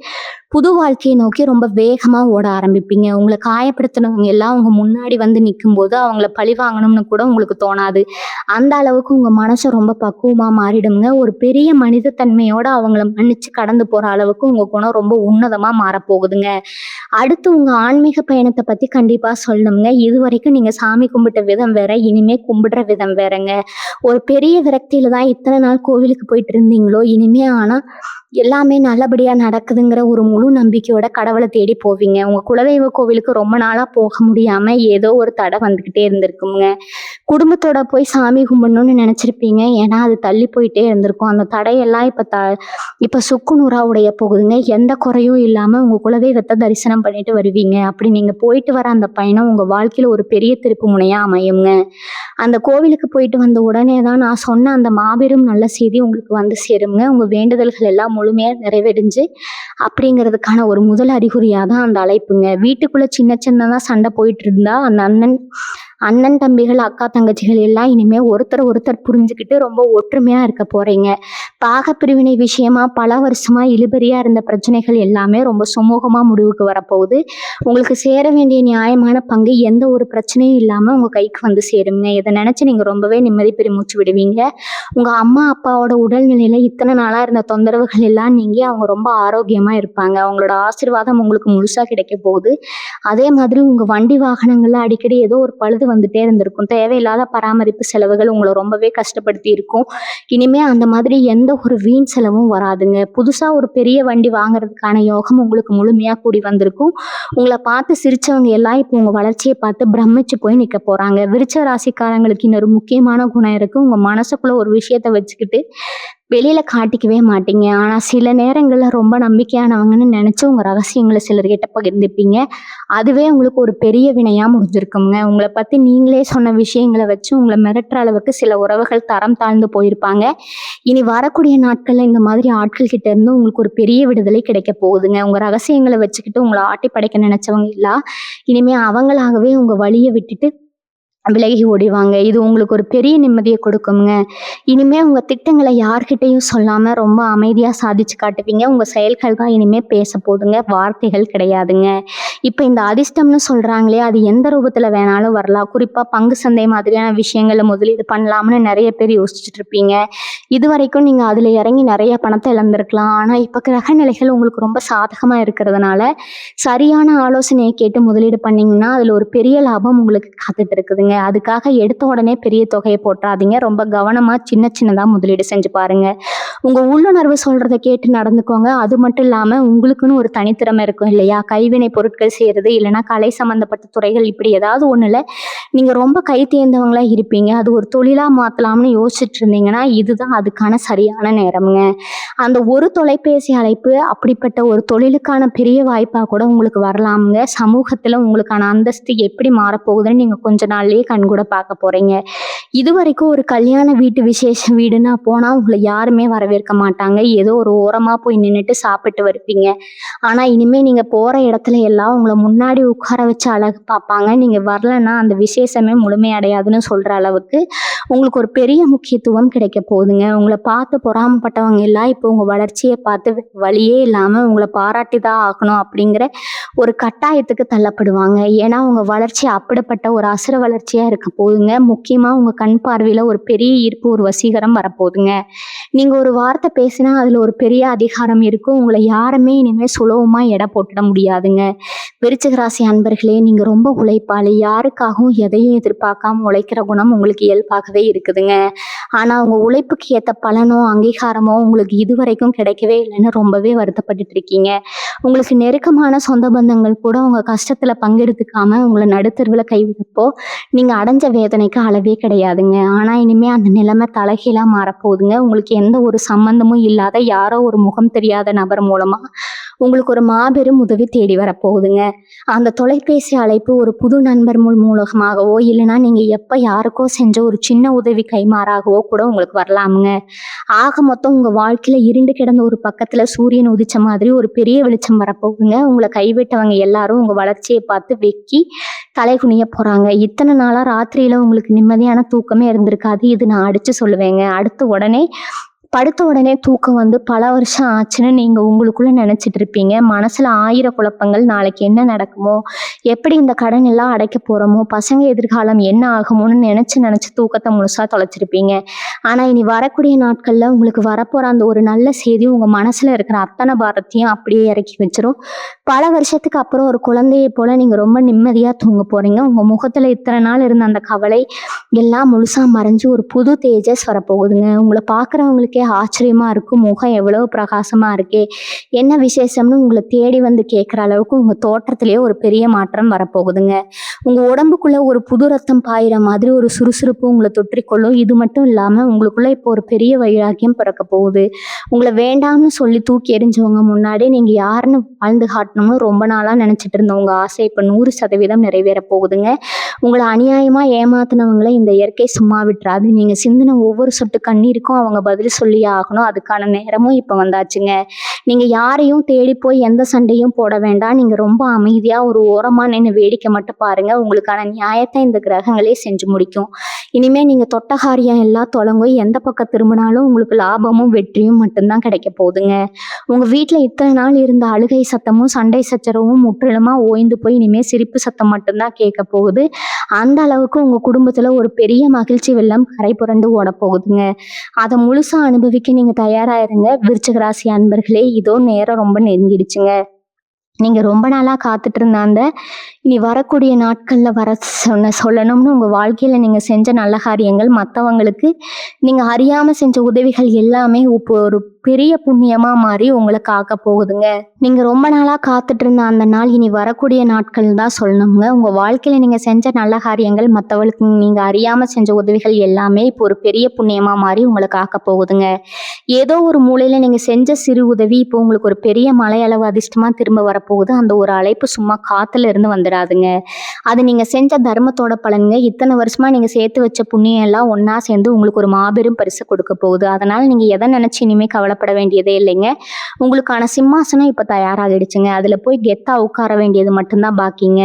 புது வாழ்க்கையை நோக்கி ரொம்ப வேகமா ஓட ஆரம்பிப்பீங்க. உங்களை காயப்படுத்தினவங்க எல்லாம் உங்க முன்னாடி வந்து நிற்கும் போது அவங்கள பழி வாங்கணும்னு கூட உங்களுக்கு தோணாது. அந்த அளவுக்கு உங்க மனசு ரொம்ப பக்குவமா மாறிடுங்க. ஒரு பெரிய மனித தன்மையோட அவங்கள மன்னிச்சு கடந்து போற அளவுக்கு உங்க குணம் ரொம்ப உன்னதமா மாறப்போகுதுங்க. அடுத்து உங்க ஆன்மீக பயணத்தை பத்தி கண்டிப்பா சொல்லணுங்க. இது வரைக்கும் நீங்க சாமி கும்பிட்ட விதம் வேற, இனிமே கும்பிடுற விதம் வேறங்க. ஒரு பெரிய விரக்தியில தான் இத்தனை நாள் கோவிலுக்கு போயிட்டு இருந்தீங்களோ, இனிமே ஆனா எல்லாமே நல்லபடியா நடக்குதுங்கிற ஒரு முழு நம்பிக்கையோட கடவுளை தேடி போவீங்க. உங்க குலதெய்வ கோவிலுக்கு ரொம்ப நாளா போக முடியாம ஏதோ ஒரு தடை வந்துகிட்டே இருந்திருக்குங்க. குடும்பத்தோட போய் சாமி கும்பிடணும்னு நினைச்சிருப்பீங்க. ஏன்னா அது தள்ளி போயிட்டே இருந்திருக்கும். அந்த தடையெல்லாம் இப்ப சுக்குநூறா உடைய போகுதுங்க. எந்த குறையும் இல்லாம உங்க குலதெய்வத்தை தரிசனம் பண்ணிட்டு வருவீங்க. அப்படி நீங்க போயிட்டு வர அந்த பயணம் உங்க வாழ்க்கையில ஒரு பெரிய திருப்பு முனையா அமையுங்க. அந்த கோவிலுக்கு போயிட்டு வந்த உடனே தான் நான் சொன்ன அந்த மாபெரும் நல்ல செய்தி உங்களுக்கு வந்து சேருங்க. உங்க வேண்டுதல்கள் எல்லாம் முழுமையா நிறைவேறிஞ்சு அப்படிங்கிறதுக்கான ஒரு முதல் அறிகுறியா தான் அந்த அழைப்புங்க. வீட்டுக்குள்ள சின்ன சின்னதா சண்டை போயிட்டு இருந்தா அந்த அண்ணன் தம்பிகள், அக்கா தங்கச்சிகள் எல்லாம் இனிமே ஒருத்தர் புரிஞ்சுக்கிட்டு ரொம்ப ஒற்றுமையா இருக்க போறீங்க. பாகப்பிரிவினை விஷயமா பல வருஷமா இழுபறியா இருந்த பிரச்சனைகள் எல்லாமே ரொம்ப சுமூகமா முடிவுக்கு வரப்போகுது. உங்களுக்கு சேர வேண்டிய நியாயமான பங்கு எந்த ஒரு பிரச்சனையும் இல்லாம உங்க கைக்கு வந்து சேருங்க. இதை நினைச்சு நீங்க ரொம்பவே நிம்மதி பெருமூச்சு விடுவீங்க. உங்க அம்மா அப்பாவோட உடல்நிலையில இத்தனை நாளா இருந்த தொந்தரவுகள் எல்லாம் நீங்கி அவங்க ரொம்ப ஆரோக்கியமா இருப்பாங்க. அவங்களோட ஆசீர்வாதம் உங்களுக்கு முழுசா கிடைக்க போகுது. அதே மாதிரி உங்க வண்டி வாகனங்கள்ல அடிக்கடி ஏதோ ஒரு பழுது வந்துட்டே இருந்திருக்கும். தேவையில்லாத பராமரிப்பு செலவுகள் உங்களை ரொம்பவே கஷ்டப்படுத்தி இருக்கும். இனிமே அந்த மாதிரி எந்த ஒரு வீண் செலவும் வராதுங்க. புதுசா ஒரு பெரிய வண்டி வாங்குறதுக்கான யோகம் உங்களுக்கு முழுமையா கூடி வந்திருக்கும். உங்களை பார்த்து சிரிச்சவங்க எல்லாம் இப்போ உங்க வளர்ச்சியை பார்த்து பிரமிச்சு போய் நிக்க போறாங்க. விருச்ச ராசிக்காரங்களுக்கு இன்னொரு முக்கியமான குணம் இருக்கு. உங்க மனசுக்குள்ள ஒரு விஷயத்த வச்சுக்கிட்டு வெளியில காட்டிக்கவே மாட்டீங்க. ஆனா சில நேரங்கள்ல ரொம்ப நம்பிக்கையானவங்கன்னு நினைச்சு உங்க ரகசியங்களை சிலர்கிட்ட பகிர்ந்துப்பீங்க. அதுவே உங்களுக்கு ஒரு பெரிய வினையா முடிஞ்சிருக்குங்க. உங்களை பத்தி நீங்களே சொன்ன விஷயங்களை வச்சு உங்களை மிரட்டுற அளவுக்கு சில உறவுகள் தரம் தாழ்ந்து போயிருப்பாங்க. இனி வரக்கூடிய நாட்கள்ல இந்த மாதிரி ஆட்கள் கிட்ட இருந்து உங்களுக்கு ஒரு பெரிய விடுதலை கிடைக்க போகுதுங்க. உங்க ரகசியங்களை வச்சுக்கிட்டு உங்களை ஆட்டி படைக்க நினைச்சவங்க இல்ல, இனிமே அவங்களாகவே உங்க வழியை விட்டுட்டு விலகி ஓடிவாங்க. இது உங்களுக்கு ஒரு பெரிய நிம்மதிய கொடுக்குங்க. இனிமே உங்க திட்டங்கள யார்கிட்டயும் சொல்லாம ரொம்ப அமைதியா சாதிச்சு காட்டுவீங்க. உங்க செயல்கள் தான் இனிமே பேசப் போதுங்க. வார்த்தைகள் கிடையாதுங்க. இப்ப இந்த அதிர்ஷ்டம்னு சொல்றாங்களே, அது எந்த ரூபத்துல வேணாலும் வரலாம். குறிப்பா பங்கு சந்தை மாதிரியான விஷயங்கள்ல முதலீடு பண்ணலாம்னு நெறைய பேர் யோசிச்சுட்டு இருப்பீங்க. இதுவரைக்கும் நீங்க அதுல இறங்கி நெறைய பணத்த இழந்திருக்கலாம். ஆனா இப்ப கிரக நிலைகள் உங்களுக்கு ரொம்ப சாதகமா இருக்கிறதுனால, சரியான ஆலோசனைய கேட்டு முதலீடு பண்ணீங்கன்னா, அதுல ஒரு பெரிய லாபம் உங்களுக்கு காத்துட்டு இருக்குதுங்க. அதுக்காக எடுத்த உடனே பெரிய தொகைய போட்றாதீங்க. ரொம்ப கவனமா சின்ன சின்னதா முதலீடு செஞ்சு பாருங்க. உங்க உள்ளுணர்வு சொல்றத கேட்டு நடந்துக்கோங்க. அது மட்டும் இல்லாம உங்களுக்குன்னு ஒரு தனித்திறமை இருக்கும் இல்லையா? கைவினை பொருட்கள் செய்றது, இல்லைன்னா கலை சம்மந்தப்பட்ட துறைகள் இப்படி ஏதாவது ஒண்ணுல நீங்க ரொம்ப கை தேர்ந்தவங்களா இருப்பீங்க. அது ஒரு தொழிலா மாத்தலாம்னு யோசிச்சுட்டு இருந்தீங்கன்னா, இதுதான் அதுக்கான சரியான நேரம்ங்க. அந்த ஒரு தொலைபேசி அழைப்பு அப்படிப்பட்ட ஒரு தொழிலுக்கான பெரிய வாய்ப்பா கூட உங்களுக்கு வரலாம்ங்க. சமூகத்துல உங்களுக்கான அந்தஸ்து எப்படி மாறப்போகுதுன்னு நீங்க கொஞ்ச நாள்லயே கண்கூட பார்க்க போறீங்க. இதுவரைக்கும் ஒரு கல்யாண வீட்டு விசேஷ வீடுன்னா போனா உங்கள யாருமே வரவேற்க மாட்டாங்க. ஏதோ ஒரு ஓரமா போய் நின்னுட்டு சாப்பிட்டு வருவீங்க. ஆனா இனிமே நீங்க போற இடத்துல எல்லாம் உங்கள முன்னாடி உட்கார வச்சு அழகு பார்ப்பாங்க. நீங்க வரலன்னா அந்த விசேஷமே முழுமையடையாதுன்னு சொல்ற அளவுக்கு உங்களுக்கு ஒரு பெரிய முக்கியத்துவம் கிடைக்க போகுதுங்க. உங்கள பார்த்து பொறாமப்பட்டவங்க எல்லாம் இப்போ உங்க வளர்ச்சிய பார்த்து வழியே இல்லாம உங்கள பாராட்டி தான் ஆகணும் அப்படிங்கிற ஒரு கட்டாயத்துக்கு தள்ளப்படுவாங்க. ஏன்னா உங்க வளர்ச்சி அப்படிப்பட்ட ஒரு அசுர வளர்ச்சியா இருக்க போகுதுங்க. முக்கியமா உங்க கண் பார்வையில ஒரு பெரிய ஈர்ப்பு, ஒரு வசீகரம் வரப்போகுதுங்க. நீங்க ஒரு வார்த்தை பேசினா அதுல ஒரு பெரிய அதிகாரம் இருக்கும். உங்கள யாருமே இனிமே சுலபமா எடை போட்டுட முடியாதுங்க. விருச்சிக ராசி அன்பர்களே, நீங்க ரொம்ப உழைப்பாளி. யாருக்காகவும் எதையும் எதிர்பார்க்காம உழைக்கிற குணம் உங்களுக்கு இயல்பாகவே இருக்குதுங்க. ஆனா உங்க உழைப்புக்கு ஏத்த பலனோ, அங்கீகாரமோ உங்களுக்கு இதுவரைக்கும் கிடைக்கவே இல்லைன்னு ரொம்பவே வருத்தப்பட்டுட்டு இருக்கீங்க. உங்களுக்கு நெருக்கமான சொந்த பந்தங்கள் கூட உங்க கஷ்டத்துல பங்கெடுத்துக்காம உங்கள நடுத்தெருவுல கைவிட்டப்போ நீங்க அடைஞ்ச வேதனைக்கு அளவே கிடையாதுங்க. ஆனா இனிமே அந்த நிலைமை தலைகீழா மாறப்போகுதுங்க. உங்களுக்கு எந்த ஒரு சம்பந்தமும் இல்லாத யாரோ ஒரு முகம் தெரியாத நபர் மூலமா உங்களுக்கு ஒரு மாபெரும் உதவி தேடி வரப்போகுதுங்க. அந்த தொலைபேசி அழைப்பு ஒரு புது நண்பர் மூலமாகவோ, இல்லைன்னா நீங்க எப்ப யாருக்கோ செஞ்ச ஒரு சின்ன உதவி கைமாறாகவோ கூட உங்களுக்கு வரலாமுங்க. ஆக மொத்தம் உங்க வாழ்க்கையில இருண்டு கிடந்த ஒரு பக்கத்துல சூரியன் உதிச்ச மாதிரி ஒரு பெரிய வெளிச்சம் வரப்போகுதுங்க. உங்களை கைவிட்டவங்க எல்லாரும் உங்க வளர்ச்சியை பார்த்து வெக்கி தலை குனிய போறாங்க. இத்தனை நாளா ராத்திரியில உங்களுக்கு நிம்மதியான தூக்கமே இருந்திருக்காது. இது நான் அடிச்சு சொல்லுவேங்க. படுத்த உடனே தூக்கம் வந்து பல வருஷம் ஆச்சுன்னு நீங்க உங்களுக்குள்ள நினைச்சிட்டு இருப்பீங்க. மனசுல 1000 குழப்பங்கள். நாளைக்கு என்ன நடக்குமோ, எப்படி இந்த கடன் எல்லாம் அடைக்க போறோமோ, பசங்க எதிர்காலம் என்ன ஆகுமோன்னு நினைச்சு தூக்கத்தை முழுசா தொலைச்சிருப்பீங்க. ஆனா இனி வரக்கூடிய நாட்கள்ல உங்களுக்கு வரப்போற அந்த ஒரு நல்ல செய்தி உங்க மனசுல இருக்கிற அத்தனை பாரத்தையும் அப்படியே இறக்கி வச்சிரும். பல வருஷத்துக்கு அப்புறம் ஒரு குழந்தையை போல நீங்க ரொம்ப நிம்மதியா தூங்க போறீங்க. உங்க முகத்துல இத்தனை நாள் இருந்த அந்த கவலை எல்லாம் முழுசா மறைஞ்சு ஒரு புது தேஜஸ் வரப்போகுதுங்க. உங்களை பார்க்குறவங்களுக்கே ஆச்சரியமா இருக்கும். முகம் எவ்வளவு பிரகாசமா இருக்கே, என்ன விசேஷம்னு உங்களை தேடி வந்து கேட்குற அளவுக்கு உங்க தோற்றத்திலேயே ஒரு பெரிய மாற்றம் வரப்போகுதுங்க. உங்க உடம்புக்குள்ள ஒரு புது ரத்தம் பாயிற மாதிரி ஒரு சுறுசுறுப்பு உங்களை தொற்றிக்கொள்ளும். இது மட்டும் இல்லாம உங்களுக்குள்ள இப்போ ஒரு பெரிய வைராக்கியம் பிறக்க போகுது. உங்களை வேண்டாம்னு சொல்லி தூக்கி எறிஞ்சவங்க முன்னாடி நீங்க யாருன்னு வாழ்ந்து காட்டணும்னு ரொம்ப நாளா நினைச்சிட்டு இருந்த உங்க ஆசை இப்போ 100% நிறைவேற போகுதுங்க. உங்களை அநியாயமா ஏமாத்தினவங்களை இந்த இயற்கை சும்மா விட்டுறாது. நீங்க சிந்தின ஒவ்வொரு சொட்டு கண்ணீருக்கும் அவங்க பதில் சொல்லியே ஆகணும். அதுக்கான நேரமும் இப்ப வந்தாச்சுங்க. நீங்க யாரையும் தேடி போய் எந்த சண்டையும் போட வேண்டாம். நீங்க ரொம்ப அமைதியா ஒரு ஓரமா நின்று வேடிக்கை மட்டும் பாருங்க. உங்களுக்கான நியாயத்தை இந்த கிரகங்களே செஞ்சு முடிக்கும். இனிமே நீங்க தொட்ட காரியம் எல்லாம் தொடங்கும். எந்த பக்கம் திரும்பினாலும் உங்களுக்கு லாபமும் வெற்றியும் மட்டும்தான் கிடைக்க போகுதுங்க. உங்க வீட்டுல இத்தனை நாள் இருந்த அழுகை சத்தமும் சண்டை சச்சரவும் முற்றிலுமா ஓய்ந்து போய் இனிமே சிரிப்பு சத்தம் மட்டும்தான் கேட்க போகுது. அந்த அளவுக்கு உங்க குடும்பத்துல ஒரு பெரிய மகிழ்ச்சி வெள்ளம் கரை புரண்டு ஓட போகுதுங்க. அதை முழுசா அனுபவிக்க நீங்க தயாரா இருங்க. விருச்சிக ராசி அன்பர்களே, இதோ நேரம் ரொம்ப நெருங்கிடுச்சுங்க. நீங்க ரொம்ப நாளா காத்துட்டு இருந்த அந்த இனி வரக்கூடிய நாட்கள்ல சொல்லணும்னு உங்க வாழ்க்கையில நீங்க செஞ்ச நல்ல காரியங்கள், மற்றவங்களுக்கு நீங்க அறியாம செஞ்ச உதவிகள் எல்லாமே இப்போ ஒரு பெரிய புண்ணியமா மாறி உங்களை காக்க போகுதுங்க. நீங்க ரொம்ப நாளா காத்துட்டு இருந்த அந்த நாள் இனி வரக்கூடிய நாட்கள் தான் சொல்லணுங்க. உங்க வாழ்க்கையில நீங்க செஞ்ச நல்ல காரியங்கள், மற்றவங்களுக்கு நீங்க அறியாம செஞ்ச உதவிகள் எல்லாமே இப்போ ஒரு பெரிய புண்ணியமா மாறி உங்களை காக்க போகுதுங்க. ஏதோ ஒரு மூலையில நீங்க செஞ்ச சிறு உதவி இப்போ உங்களுக்கு ஒரு பெரிய மலையளவு அதிர்ஷ்டமா திரும்ப வரப்போகுது. அந்த ஒரு அழைப்பு சும்மா காத்துல இருந்து வந்துடாதுங்க. அது நீங்க செஞ்ச தர்மத்தோட பலனுங்க. இத்தனை வருஷமா நீங்க சேர்த்து வச்ச புண்ணியம் எல்லாம் ஒன்னா சேர்ந்து உங்களுக்கு ஒரு மாபெரும் பரிசு கொடுக்க போகுது. அதனால நீங்க எதை நினைச்சு இனிமே கவலை கவலைப்பட வேண்டியதே இல்லைங்க. உங்களுக்கான சிம்மாசனம் இப்ப தயாராகிடுச்சுங்க. அதுல போய் கெத்தா உட்கார வேண்டியது மட்டும்தான் பாக்கிங்க.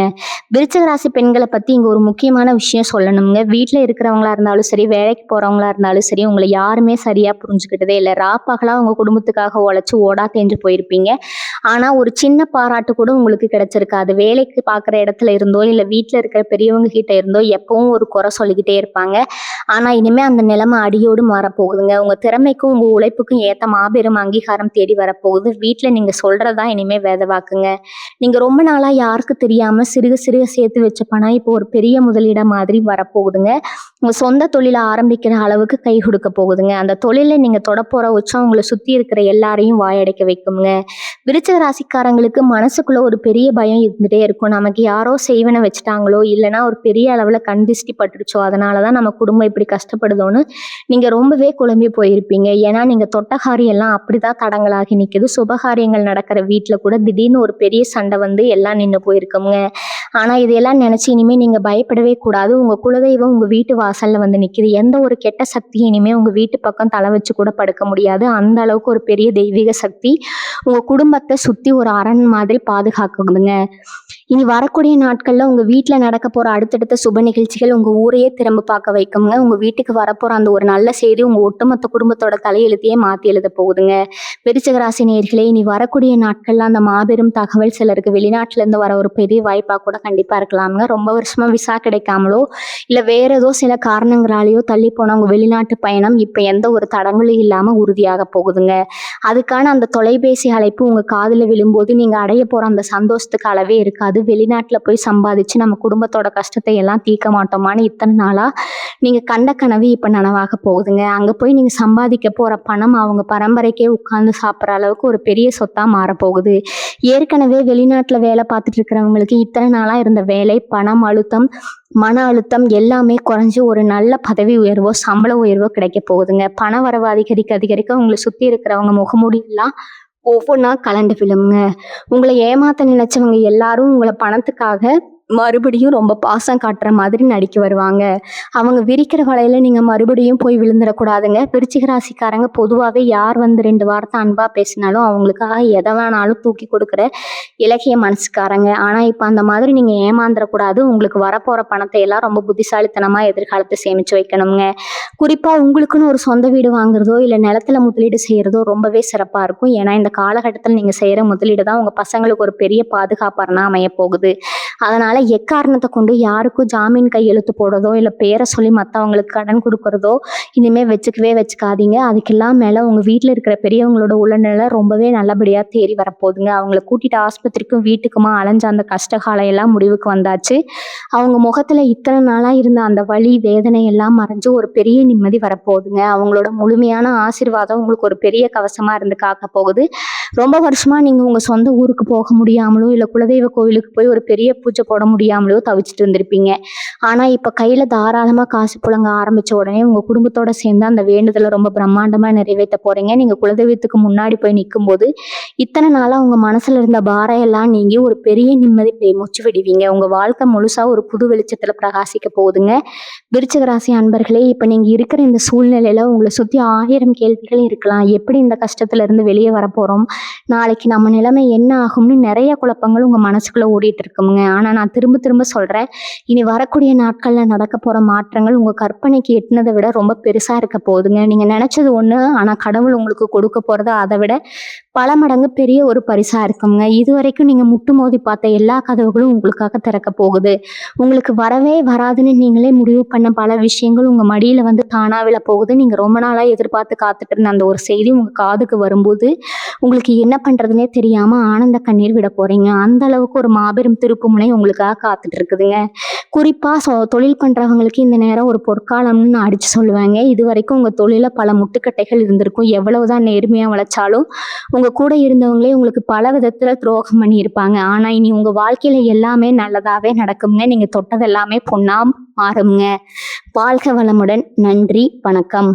விருச்சிக ராசி பெண்களை பத்தி இங்க ஒரு முக்கியமான விஷயம் சொல்லணுங்க. வீட்டுல இருக்கிறவங்களா இருந்தாலும் சரி, வேலைக்கு போறவங்களா இருந்தாலும் சரி, உங்களை யாருமே சரியா புரிஞ்சுக்கிட்டதே இல்லை. ராப்பகலா உங்க குடும்பத்துக்காக உழைச்சு ஓடா தேஞ்சு போயிருப்பீங்க. ஆனா ஒரு சின்ன பாராட்டு கூட உங்களுக்கு கிடைச்சிருக்காது. வேலைக்கு பார்க்குற இடத்துல இருந்தோ இல்ல வீட்டுல இருக்கிற பெரியவங்க கிட்ட இருந்தோ எப்பவும் ஒரு குறை சொல்லிக்கிட்டே இருப்பாங்க. ஆனா இனிமே அந்த நிலைமை அடியோடு மாறப்போகுதுங்க. உங்க திறமைக்கும் உங்க உழைப்புக்கும் ஏத்த மாபெரும் அங்கீகாரம் தேடி வரப்போகுது. வீட்டுல நீங்க சொல்றதா இனிமே வேத வாக்குங்க. நீங்க ரொம்ப நாளா யாருக்கு தெரியாம சிறுக சிறுக சேர்த்து வச்ச பணம் இப்போ ஒரு பெரிய முதலீடா மாதிரி வரப்போகுதுங்க. உங்க சொந்த தொழிலை ஆரம்பிக்கிற அளவுக்கு கை கொடுக்க போகுதுங்க. அந்த தொழிலை நீங்க தொடப்போற உச்சம் உங்களை சுத்தி இருக்கிற எல்லாரையும் வாயடைக்க வைக்குங்க. விருச்சிக ராசிக்காரங்களுக்கு மனசுக்குள்ள ஒரு பெரிய பயம் இருந்துட்டே இருக்கும். நமக்கு யாரோ செய்வன வச்சுட்டாங்களோ, இல்லைன்னா ஒரு பெரிய அளவுல கண் திஷ்டி பட்டுடுச்சோ, அதனாலதான் நம்ம குடும்பம் இப்படி கஷ்டப்படுதோன்னு நீங்க ரொம்பவே குழம்பி போயிருப்பீங்க. ஏன்னா நீங்க தொட்ட காரியம் எல்லாம் அப்படிதான் தடங்களாகி நிக்குது. சுபகாரியங்கள் நடக்கிற வீட்டுல கூட திடீர்னு ஒரு பெரிய சண்டை வந்து எல்லாம் நின்று போயிருக்குங்க. ஆனா இதையெல்லாம் நினைச்சு இனிமே நீங்க பயப்படவே கூடாது. உங்க குலதெய்வம் உங்க வீட்டு வாசல்ல வந்து நிக்குது. எந்த ஒரு கெட்ட சக்தியும் இனிமே உங்க வீட்டு பக்கம் தலை வச்சு கூட படுக்க முடியாது. அந்த அளவுக்கு ஒரு பெரிய தெய்வீக சக்தி உங்க குடும்பத்தை சுத்தி ஒரு அரண் மாதிரி பாதுகாக்குதுங்க. இனி வரக்கூடிய நாட்கள்ல உங்க வீட்டுல நடக்க போற அடுத்தடுத்த சுப நிகழ்ச்சிகள் உங்க ஊரையே திரும்ப பார்க்க வைக்குங்க. உங்க வீட்டுக்கு வரப்போற அந்த ஒரு நல்ல செய்தி உங்க ஒட்டுமொத்த குடும்பத்தோட தலையெழுத்தையே மாத்தி எழுத போகுதுங்க. விருச்சிக ராசி நேயர்களே, இனி வரக்கூடிய நாட்கள்ல அந்த மாபெரும் தகவல் சிலருக்கு வெளிநாட்டுல இருந்து வர ஒரு பெரிய வாய்ப்பா கூட கண்டிப்பா இருக்கலாமுங்க. ரொம்ப வருஷமா விசா கிடைக்காமலோ இல்ல வேற ஏதோ சில காரணங்களாலேயோ தள்ளி போன உங்க வெளிநாட்டு பயணம் இப்ப எந்த ஒரு தடங்களும் இல்லாம உறுதியாக போகுதுங்க. அதுக்கான அந்த தொலைபேசி அழைப்பு உங்க காதுல விழும்போது நீங்க அடைய போற அந்த சந்தோஷத்துக்கு அளவே இருக்காது. வெளிநாட்டுல போய் சம்பாதிச்சு நம்ம குடும்பத்தோட கஷ்டத்தை எல்லாம் தீர்க்க மாட்டோமான்னு இத்தனை நாளா நீங்க கண்ட கனவு இப்ப நனவாக போகுதுங்க. அங்க போய் நீங்க சம்பாதிக்க போற பணம் அவங்க பரம்பரைக்கே உட்கார்ந்து சாப்பிட்ற அளவுக்கு ஒரு பெரிய சொத்தா மாறப்போகுது. ஏற்கனவே வெளிநாட்டுல வேலை பார்த்துட்டு இருக்கிறவங்களுக்கு இத்தனை நாளா இருந்த வேலை, பணம் அழுத்தம், மன அழுத்தம் எல்லாமே குறைஞ்சு ஒரு நல்ல பதவி உயர்வோ சம்பள உயர்வோ கிடைக்க போகுதுங்க. பண வரவு அதிகரிக்க அதிகரிக்க உங்களை சுத்தி இருக்கிறவங்க முகமூடி எல்லாம் ஒவ்வொன்றா கலண்டு விழுமுங்க. உங்களை ஏமாத்த நினைச்சவங்க எல்லாரும் உங்களை பணத்துக்காக மறுபடியும் ரொம்ப பாசம் காட்டுற மாதிரி நடிக்க வருவாங்க. அவங்க விரிக்கிற வலையில நீங்க மறுபடியும் போய் விழுந்துடக்கூடாதுங்க. விருச்சிக ராசிக்காரங்க பொதுவாகவே யார் வந்து 2 வார்த்தை அன்பா பேசினாலும் அவங்களுக்காக எதை வேணாலும் தூக்கி கொடுக்குற இலக்கிய மனசுக்காரங்க. ஆனா இப்ப அந்த மாதிரி நீங்க ஏமாந்துடக்கூடாது. உங்களுக்கு வரப்போற பணத்தை எல்லாம் ரொம்ப புத்திசாலித்தனமா எதிர்காலத்தை சேமிச்சு வைக்கணுங்க. குறிப்பா உங்களுக்குன்னு ஒரு சொந்த வீடு வாங்குறதோ இல்ல நிலத்துல முதலீடு செய்யறதோ ரொம்பவே சிறப்பா இருக்கும். ஏன்னா இந்த காலகட்டத்தில் நீங்க செய்யற முதலீடு தான் உங்க பசங்களுக்கு ஒரு பெரிய பாதுகாப்பறனா அமைய போகுது. அதனால எக்காரணத்தை கொண்டு யாருக்கும் ஜாமீன் கையெழுத்து போடுறதோ இல்ல பேரை சொல்லி மற்றவங்களுக்கு கடன் கொடுக்கறதோ இனிமே வச்சுக்காதீங்க. அதுக்கெல்லாம் மேல உங்க வீட்டுல இருக்கிற பெரியவங்களோட உடல்நிலை ரொம்பவே நல்லபடியா தேறி வரப்போகுதுங்க. அவங்கள கூட்டிட்டு ஆஸ்பத்திரிக்கும் வீட்டுக்குமா அலைஞ்ச அந்த கஷ்டகாலம் எல்லாம் முடிவுக்கு வந்தாச்சு. அவங்க முகத்துல இத்தனை நாளா இருந்த அந்த வலி வேதனை எல்லாம் மறைஞ்சு ஒரு பெரிய நிம்மதி வரப்போகுதுங்க. அவங்களோட முழுமையான ஆசீர்வாதம் உங்களுக்கு ஒரு பெரிய கவசமா இருந்து காக்க போகுது. ரொம்ப வருஷமா நீங்க உங்க சொந்த ஊருக்கு போக முடியாமலோ இல்ல குலதெய்வ கோவிலுக்கு போய் ஒரு பெரிய பூஜை போட முடியாமலோ தவிச்சிட்டு இருந்திருப்பீங்க. ஆனா இப்ப கையில தாராளமா காசு புழங்க ஆரம்பிச்ச உடனே உங்க குடும்பத்தோட சேர்ந்து அந்த வேண்டுதலை ரொம்ப பிரம்மாண்டமா நிறைவேற்ற போறீங்க. நீங்க குலதெய்வத்துக்கு முன்னாடி போய் நிற்கும் போது இத்தனை நாளா உங்க மனசுல இருந்த பாரம் எல்லாம் நீங்கி ஒரு பெரிய நிம்மதி மூச்சு விடுவீங்க. உங்க வாழ்க்கை முழுசா ஒரு புது வெளிச்சத்துல பிரகாசிக்க போகுதுங்க. விருச்சிக ராசி அன்பர்களே, இப்ப நீங்க இருக்கிற இந்த சூழ்நிலையில உங்களை சுத்தி 1000 கேள்விகள் இருக்கலாம். எப்படி இந்த கஷ்டத்துல இருந்து வெளியே வர போறோம், நாளைக்கு நம்ம நிலைமை என்ன ஆகும்னு நிறைய குழப்பங்கள் உங்க மனசுக்குள்ள ஓடிட்டு இருக்குங்க. ஆனா நான் திரும்ப திரும்ப சொல்றேன், இனி வரக்கூடிய நாட்கள்ல நடக்க போற மாற்றங்கள் உங்க கற்பனைக்கு எட்டுனதை விட ரொம்ப பெருசா இருக்க போகுதுங்க. நீங்க நினைச்சது ஒண்ணு, ஆனா கடவுள் உங்களுக்கு கொடுக்க போறது அதை விட பல மடங்கு பெரிய ஒரு பரிசா இருக்குங்க. இது வரைக்கும் நீங்க முட்டு மோதி பார்த்த எல்லா கதவுகளும் உங்களுக்காக திறக்க போகுது. உங்களுக்கு வரவே வராதுன்னு நீங்களே முடிவு பண்ண பல விஷயங்கள் உங்க மடியில வந்து தானா விழ போகுது. நீங்க ரொம்ப நாளா எதிர்பார்த்து காத்துட்டு இருந்த அந்த ஒரு செய்தி உங்க காதுக்கு வரும்போது உங்களுக்கு என்ன பண்றதுனே தெரியாம ஆனந்த கண்ணீர் விட போறீங்க. அந்த அளவுக்கு ஒரு மாபெரும் திருப்பு முனை உங்களுக்காக காத்துட்டு இருக்குதுங்க. குறிப்பா தொழில் பண்றவங்களுக்கு இந்த நேரம் ஒரு பொற்காலம்னு நான் அடிச்சு சொல்லுவாங்க. இது வரைக்கும் உங்க தொழில பல முட்டுக்கட்டைகள் இருந்திருக்கும். எவ்வளவுதான் நேர்மையா வளைச்சாலும் உங்க கூட இருந்தவங்களே உங்களுக்கு பல விதத்துல துரோகம் பண்ணி இருப்பாங்க. ஆனா இனி உங்க வாழ்க்கையில எல்லாமே நல்லதாவே நடக்குங்க. நீங்க தொட்டது எல்லாமே பொன்னா மாறுங்க. வாழ்க வளமுடன். நன்றி, வணக்கம்.